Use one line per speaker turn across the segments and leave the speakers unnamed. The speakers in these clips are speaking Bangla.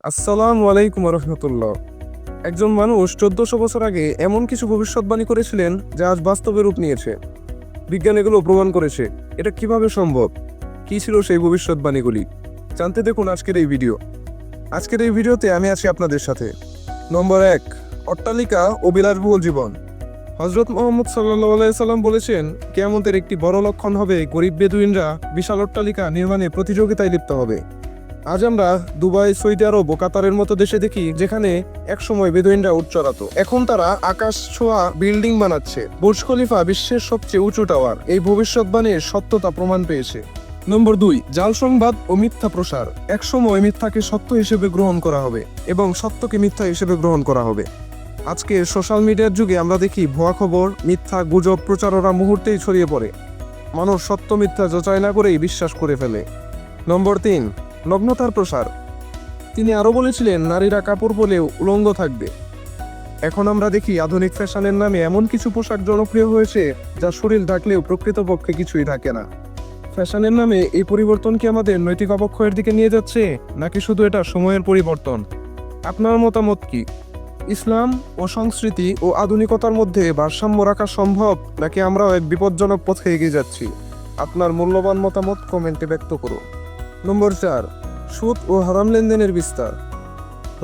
আসসালামু আলাইকুম রহমতুল্লাহ। একজন মানুষ 1400 বছর আগে এমন কিছু ভবিষ্যৎবাণী করেছিলেন যা আজ বাস্তবে রূপ নিয়েছে। বিজ্ঞান এগুলো প্রমাণ করেছে। এটা কিভাবে সম্ভব? কি ছিল সেই ভবিষ্যৎবাণীগুলি? জানতে দেখুন আজকের এই ভিডিও। আজকের এই ভিডিওতে আমি আছি আপনাদের সাথে। নম্বর 1, অট্টালিকা ও বিলাসবহুল জীবন। হযরত মুহাম্মদ সাল্লাল্লাহু আলাইহি সাল্লাম বলেছেন, কিয়ামতের একটি বড় লক্ষণ হবে গরিব বেদুইনরা বিশাল অট্টালিকা নির্মাণে প্রতিযোগিতায় লিপ্ত হবে। আজ আমরা দুবাই, সৌদি আরব ও কাতারের মতো দেশে দেখি যেখানে একসময় বেদুইনরা উট চড়াতো, এখন তারা আকাশ ছোঁয়া বিল্ডিং বানাচ্ছে। বুর্জ খলিফা বিশ্বের সবচেয়ে উঁচু টাওয়ার। এই ভবিষ্যৎবাণীর সত্যতা প্রমাণ পেয়েছে। নম্বর 2, জাল সংবাদ ও মিথ্যা প্রসার। একসময় মিথ্যাকে সত্য হিসেবে গ্রহণ করা হবে এবং সত্যকে মিথ্যা হিসেবে গ্রহণ করা হবে। আজকে সোশ্যাল মিডিয়ার যুগে আমরা দেখি ভুয়া খবর, মিথ্যা গুজব প্রচারণা মুহূর্তেই ছড়িয়ে পড়ে। মানুষ সত্য মিথ্যা যাচাই না করেই বিশ্বাস করে ফেলে। নম্বর 3, নগ্নতার প্রসার। তিনি আরও বলেছিলেন, নারীরা কাপড় পরলেও উলঙ্গ থাকবে। এখন আমরা দেখি আধুনিক ফ্যাশনের নামে এমন কিছু পোশাক জনপ্রিয় হয়েছে যা শরীর ঢাকলেও প্রকৃতপক্ষে কিছুই থাকে না। ফ্যাশনের নামে এই পরিবর্তন কি আমাদের নৈতিক অবক্ষয়ের দিকে নিয়ে যাচ্ছে, নাকি শুধু এটা সময়ের পরিবর্তন? আপনার মতামত কি? ইসলাম ও সংস্কৃতি ও আধুনিকতার মধ্যে ভারসাম্য রাখা সম্ভব, নাকি আমরাও এক বিপজ্জনক পথে এগিয়ে যাচ্ছি? আপনার মূল্যবান মতামত কমেন্টে ব্যক্ত করুন। নম্বর 4, সুদ ও হারাম লেনদেনের বিস্তার।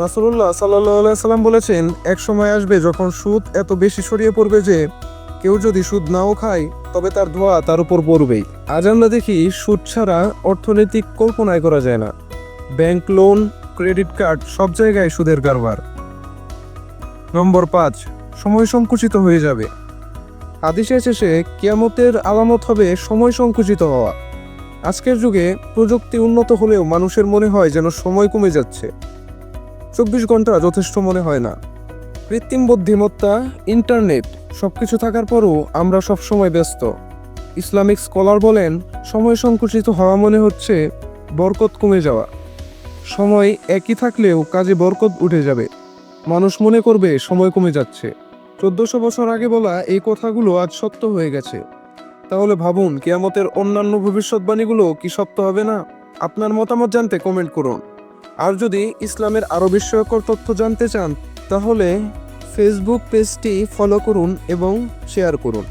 রাসূলুল্লাহ সাল্লাল্লাহু আলাইহি সাল্লাম বলেছেন, এক সময় আসবে যখন সুদ এত বেশি ছড়িয়ে পড়বে যে কেউ যদি সুদ নাও খায় তবে তার ধোঁয়া তার উপর পড়বেই। আজ আমরা দেখি সুদ ছাড়া অর্থনৈতিক কল্পনাই করা যায় না। ব্যাংক লোন, ক্রেডিট কার্ড, সব জায়গায় সুদের কারবার। নম্বর 5, সময় সংকুচিত হয়ে যাবে। হাদিসে এসেছে, কিয়ামতের আলামত হবে সময় সংকুচিত হওয়া। আজকের যুগে প্রযুক্তি উন্নত হলেও মানুষের মনে হয় যেন সময় কমে যাচ্ছে। 24 ঘন্টা যথেষ্ট মনে হয় না। কৃত্রিম বুদ্ধিমত্তা, ইন্টারনেট সবকিছু থাকার পরও আমরা সব সময় ব্যস্ত। ইসলামিক স্কলার বলেন, সময় সংকুচিত হওয়া মনে হচ্ছে বরকত কমে যাওয়া। সময় একই থাকলেও কাজে বরকত উঠে যাবে। মানুষ মনে করবে সময় কমে যাচ্ছে। 1400 বছর আগে বলা এই কথাগুলো আজ সত্য হয়ে গেছে। তাহলে ভাবুন, কিয়ামতের অন্যান্য ভবিষ্যৎবাণীগুলো কি সত্য হবে না? আপনার মতামত জানতে কমেন্ট করুন। আর যদি ইসলামের আরও বিস্ময়কর তথ্য জানতে চান তাহলে ফেসবুক পেজটি ফলো করুন এবং শেয়ার করুন।